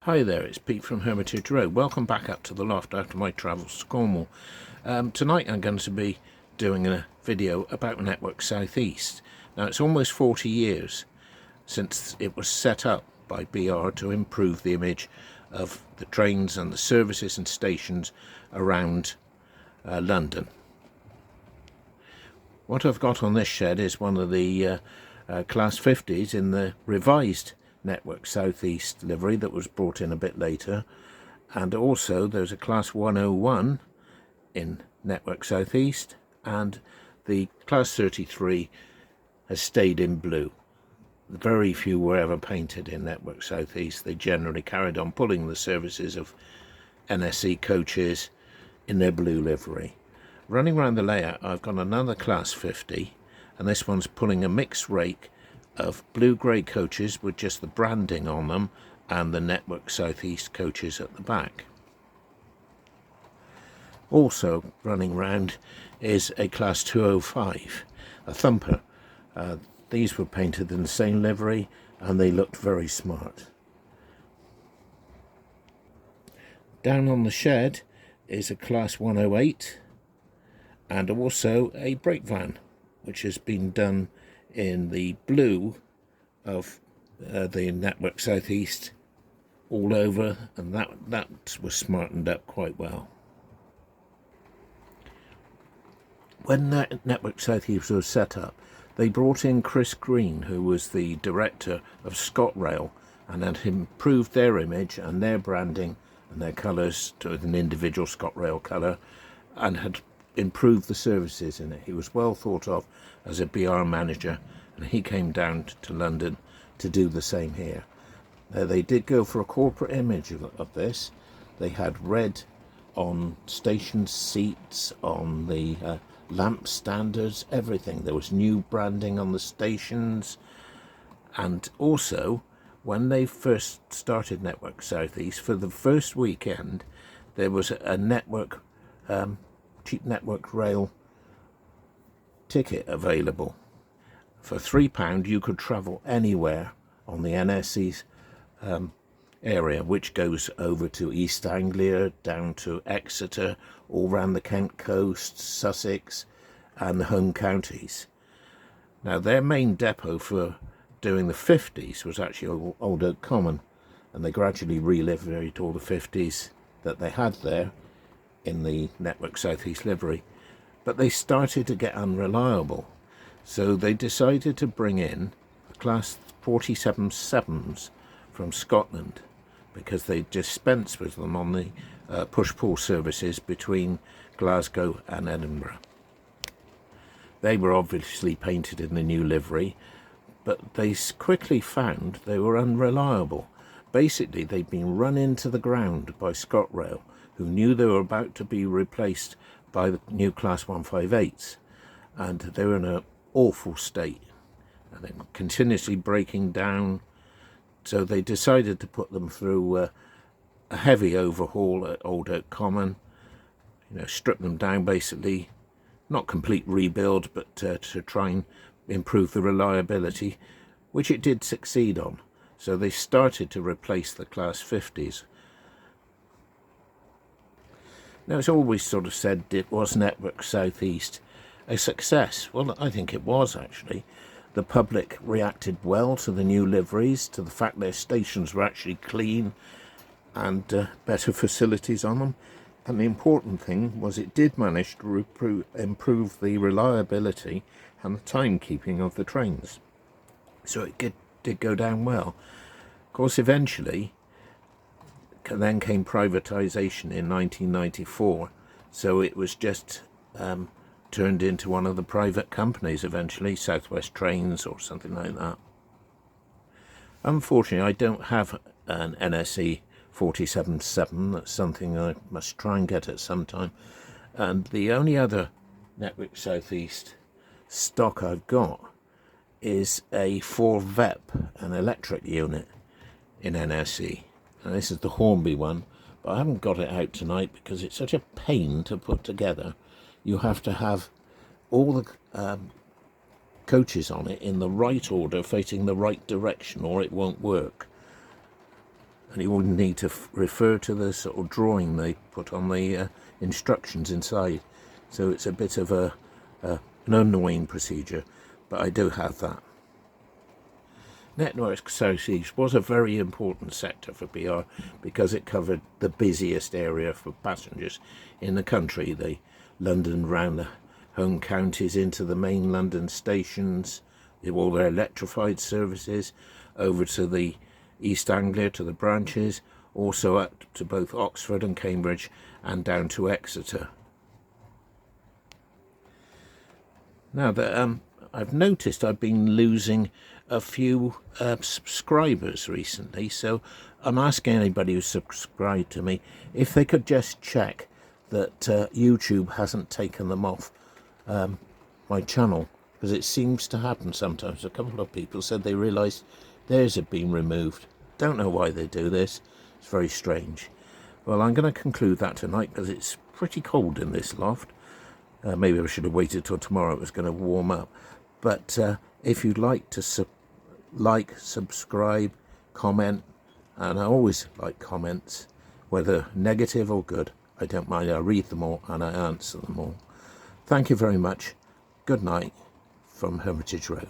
Hi there, it's Pete from Hermitage Road. Welcome back up to the loft after my travels to Cornwall. Tonight I'm going to be doing a video about Network South East. Now it's almost 40 years since it was set up by BR to improve the image of the trains and the services and stations around London. What I've got on this shed is one of the Class 50s in the revised Network South East livery that was brought in a bit later, and also there's a Class 101 in Network South East, and the Class 33 has stayed in blue. Very few were ever painted in Network South East. They generally carried on pulling the services of NSE coaches in their blue livery. Running around the layout, I've got another Class 50, and this one's pulling a mixed rake of blue-grey coaches with just the branding on them and the Network South East coaches at the back. Also running round is a Class 205, a thumper. These were painted in the same livery and they looked very smart. Down on the shed is a Class 108 and also a brake van, which has been done in the blue of the Network South East all over, and that was smartened up quite well. When that Network South East was set up, they brought in Chris Green, who was the director of ScotRail, and had improved their image and their branding and their colours to an individual ScotRail colour, and had improved the services in it. He was well thought of as a BR manager, and he came down to London to do the same here. They did go for a corporate image of this. They had red on station seats, on the lamp standards, everything. There was new branding on the stations, and also when they first started Network South East, for the first weekend there was a network cheap Network Rail ticket available. For £3 you could travel anywhere on the NSE's area, which goes over to East Anglia, down to Exeter, all round the Kent coast, Sussex and the home counties. Now their main depot for doing the 50s was actually Old Oak Common, and they gradually reliveried all the 50s that they had there in the Network South East livery, but they started to get unreliable, so they decided to bring in Class 47 7s from Scotland, because they dispensed with them on the push-pull services between Glasgow and Edinburgh. They were obviously painted in the new livery, but they quickly found they were unreliable. Basically, they'd been run into the ground by ScotRail, who knew they were about to be replaced by the new Class 158s, and they were in an awful state, and they were continuously breaking down. So they decided to put them through a heavy overhaul at Old Oak Common, strip them down basically, not complete rebuild, but to try and improve the reliability, which it did succeed on. So they started to replace the Class 50s. Now, it's always sort of said, was Network South East a success? Well, I think it was, actually. The public reacted well to the new liveries, to the fact their stations were actually clean and better facilities on them. And the important thing was it did manage to improve the reliability and the timekeeping of the trains. So it did go down well. Of course, eventually, then came privatisation in 1994, so it was just turned into one of the private companies eventually, South West Trains or something like that. Unfortunately, I don't have an NSE 47-7. That's something I must try and get at some time. And the only other Network South East stock I've got is a 4VEP, an electric unit in NSE. And this is the Hornby one, but I haven't got it out tonight because it's such a pain to put together. You have to have all the coaches on it in the right order, facing the right direction, or it won't work. and you wouldn't need to refer to the sort of drawing they put on the instructions inside. So it's a bit of an annoying procedure, but I do have that. Network Southeast was a very important sector for BR because it covered the busiest area for passengers in the country. The London round the home counties into the main London stations, all their electrified services, over to the East Anglia, to the branches, also up to both Oxford and Cambridge, and down to Exeter. Now that I've noticed I've been losing a few subscribers recently, so I'm asking anybody who's subscribed to me if they could just check that YouTube hasn't taken them off my channel, because it seems to happen sometimes. A couple of people said they realised theirs had been removed. Don't know why they do this. It's very strange. Well, I'm going to conclude that tonight because it's pretty cold in this loft. Maybe I should have waited till tomorrow. It was going to warm up. But if you'd like to subscribe, comment, and I always like comments, whether negative or good, I don't mind. I read them all and I answer them all. Thank you very much. Good night from Hermitage Road.